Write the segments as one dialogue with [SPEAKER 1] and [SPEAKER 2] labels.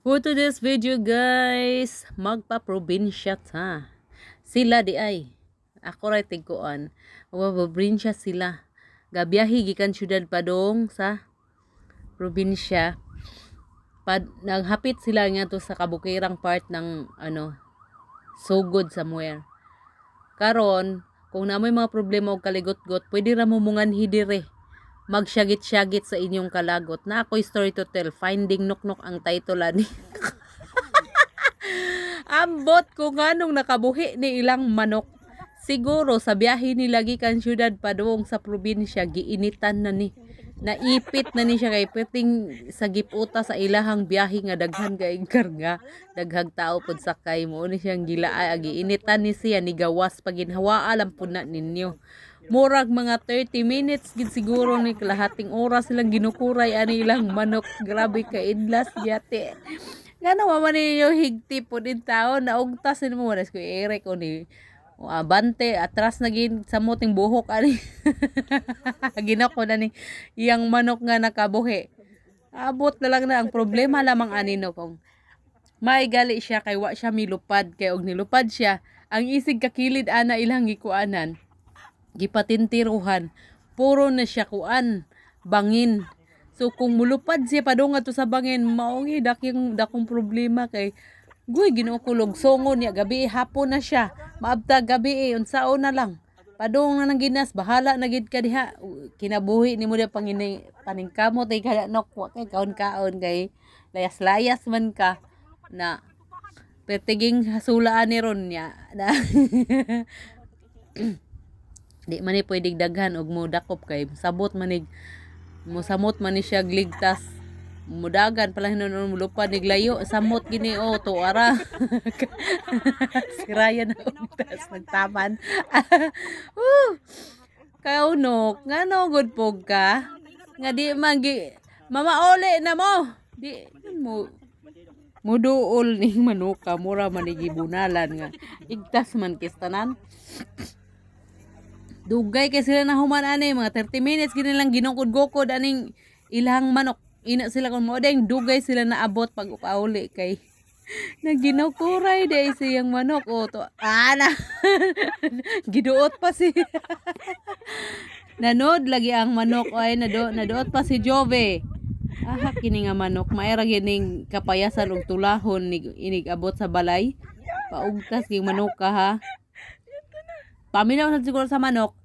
[SPEAKER 1] For today's video guys, magpa-probinsya ta. Sila di ay. Ako ray tigkuan. Magpa-probinsya sila. Gabiyahe gikan syudad padong sa probinsya. Naghapit sila nga to sa kabukirang part ng Sugod somewhere. Karon, kung namoy mga problema og kaligot-got, pwede ra mo munganhi dire. Magsyagit-syagit sa inyong kalagot. Na ako'y story to tell. Finding Nuknuk ang title ani. Ambot ko nga nung nakabuhi ni ilang manok. Siguro sa biyahe ni lagi kan syudad padung sa probinsya, giinitan na ni. Naipit na ni siya kay piting sa giputa sa ilahang biyahe nga daghan kay karga. Daghang tao pud sakay mo ni siyang gilaa, giinitan ni siya ni gawas paginhawa alam pud na ninyo. Murag mga 30 minutes gid siguro ni kalahating oras silang ginukuray ani ilang manok. Grabe ka idlas yate. Nga naman ninyo higti po din tao na ugtas din mo manas ko Eric o ni abante atras na gin sa muting buhok ani. Ginako na ni iyang manok nga nakabuhi. Abot na lang na ang problema lamang ani no kung may gali siya kay wa siya milupad kay og nilupad siya ang isig kakilid ana ilang gikuanan gipatintiruhan puro na siya kuan bangin. So kung mulupad siya padung ato sa bangin maungi dakong problema kay guy ginukulog songon niya gabi hapon na siya maabta gabi unsaon na lang padung na nang ginas bahala na gid ka diha kinabuhi nimo dia paningkamot ay kada nok wa kay kaon-kaon kay layas-layas man ka na pertiging hasulaan ni ron niya na di man ni pwedeng daghan og mo dakop kay sabot manig musamot man ni siya gligtas mudagan pala hinon mulupad ni layo samot gini to ara. Si Ryan na ugtas nagtaman. Kaunok ngano good pog ka nga di magi mamaoli na mo di mo muduol ning manuka mura man ni gibunalan nga igtas man kistanan. Dugay kay sila na human ani mga 30 minutes gini lang ginukod-gukod aning ilang manok. Ina sila kung mo ding dugay sila na abot pag upauli kay nagginukuray day siyang manok to ana. Giduot pa si nanod lagi ang manok ay naduot pa si Jove. Kini nga manok maera gining kapayasan og tulahon inig abot sa balay. Paugtas ging manok ka ha. Paminaw sa siguro sa manok.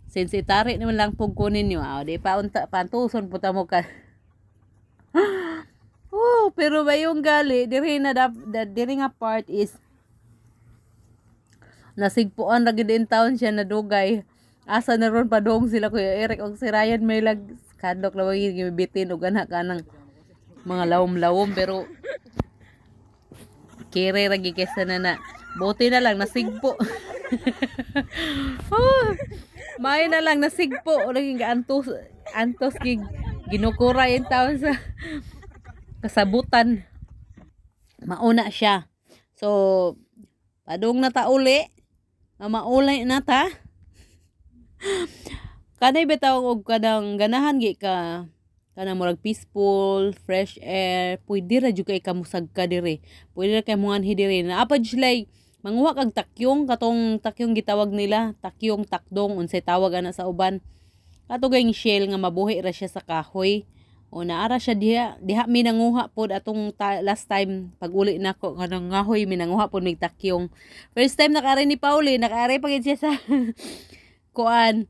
[SPEAKER 1] Since itari naman lang pug kunin nyo. Di pa pantuson puta mo ka. Pero ba yung gali, diri nga part is nasigpuan ra gid in town siya na dugay. Asa na ron padong sila Kuya Eric og si Ryan may kadlok na wagi gibitin og ana kanang mga lawom-lawom pero kere ra gid kaysa na buti na lang nasigpo. May na lang nasigpo naging antos ginukuray in town sa kasabutan mauna siya so padung na ta uli maulay na ta kanay bitaw og kadang ganahan gi ka kanang murag peaceful fresh air pwede ra jud kay kamusag ka dire pwede ra kay muanhi dire na apad sila manguha kag takyong katong takyong gitawag nila takyong takdong unsay tawag ana sa uban katugay shell nga mabuhi ra siya sa kahoy o naara siya diha mi nanguha pod atong last time pag uli nako kanang ngahoy mi nanguha pod mig takyong first time nakaari ni Pauli nakaari pa gid siya sa kuan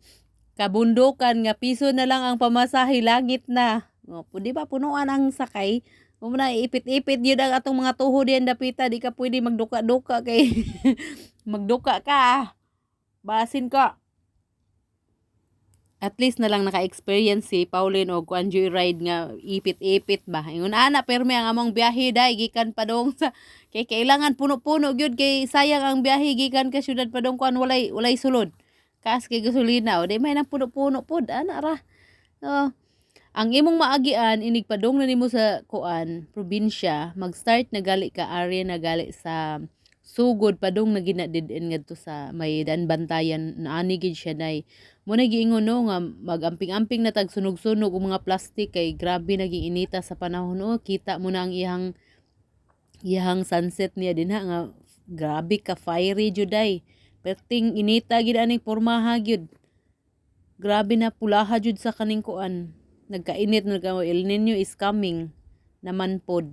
[SPEAKER 1] kabundukan nga piso na lang ang pamasahe langit na pwede ba punuan ang sakay muna ipit-ipit yun ang atong mga tuhod yan dapita di ka pwede magduka-duka kay magduka ka basin ka. At least na lang naka-experience si Pauline o kuan joyride nga ipit-ipit ba. Ingon ana perme ang among biyahe day gikan padong sa kay kailangan puno-puno gyud kay sayang ang biyahe gikan ka syudad padong kuan walay sulod. Kas kay gasolina o day may nang puno-puno pod ana ra. Ang imong maagian inig padong na nimo sa kuan probinsya mag-start na gali ka area na gali sa Sugod padong na ginadidin ngadto sa may Danbantayan na ani gid siya nay Mo na giingon no nga magamping-amping na tag sunog-sunog og mga plastic kay grabe naging inita sa panahon o kita mo na ang iyang sunset niya dinha nga grabe ka fiery jud ay. Perting inita gid aning pormaha gyud. Grabe na pulaha jud sa kaning kuan. Nagkainit El Nino is coming naman pod.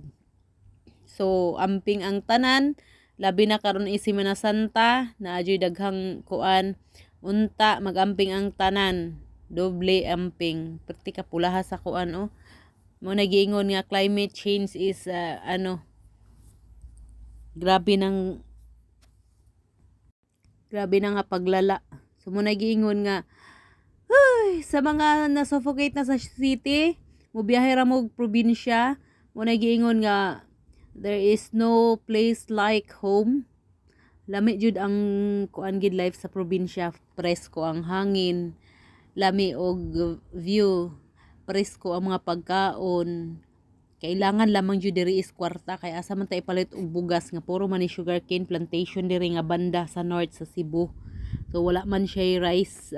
[SPEAKER 1] So amping ang tanan labi na karon is Semana Santa na adyoy daghang kuan unta magamping ang tanan doble amping perti ka pulaha sa kuan oh mo nagiingon nga climate change is grabe na nga paglala. So mo nagiingon nga sa mga na-suffocate na sa city, mo biyahe ra mo og probinsya, mo nagiingon nga there is no place like home. Lami jud ang kuan gid life sa probinsya, presko ang hangin, lami og view, presko ang mga pagkaon. Kailangan lamang jud diri is kwarta kay asa man ta ipalit og bugas nga puro man ni sugarcane plantation diri nga banda sa north sa Cebu. So wala man siya rice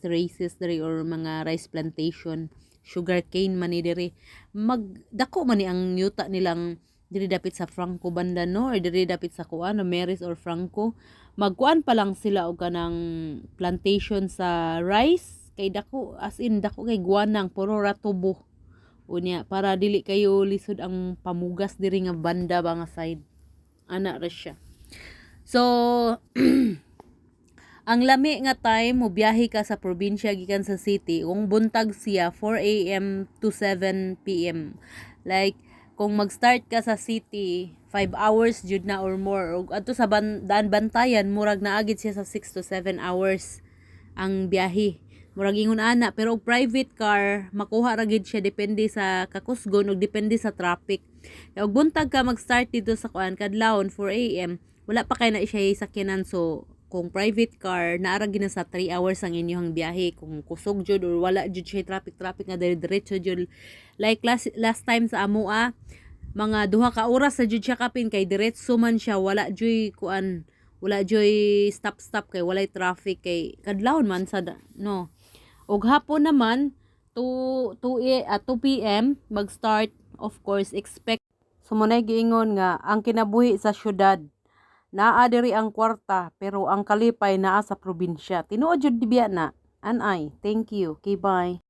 [SPEAKER 1] races diri or mga rice plantation, sugarcane man ni diri. Magdako man ni ang yuta nilang diri dapit sa Franco banda no or diri dapit sa kuan Meris or Franco. Magkuan pa lang sila og kanang plantation sa rice kay dako as in dako kay guanang puro ratubo. Unya para dili kayo lisod ang pamugas diri nga banda ba nga side. Ana ra siya. So ang lami nga time mo biyahe ka sa probinsya gikan sa city kung buntag siya 4 AM to 7 PM. Like kung mag-start ka sa city 5 hours jud na or more ug adto sa daan bantayan murag naagid siya sa 6 to 7 hours ang biyahe. Murag ingon ana pero og private car makuha ra gid siya depende sa kakusgon ug depende sa traffic. Og buntag ka mag-start dito sa kuan kadlawon 4 AM wala pa kay na siya sakyanan so kung private car naara gid na sa 3 hours ang inyong biyahe kung kusog jud or wala jud siya traffic nga diretso jud like last time sa amoa mga 2 ka oras sa jud siya kapin kay diretso man siya wala joy stop kay walay traffic kay kadlawon man sa no. Og hapon naman 2 PM mag-start of course expect sumunay giingon nga ang kinabuhi sa syudad naa diri ang kwarta pero ang kalipay naa sa probinsya. Tinuod jud dibiya na. Anay, thank you. Okay, bye.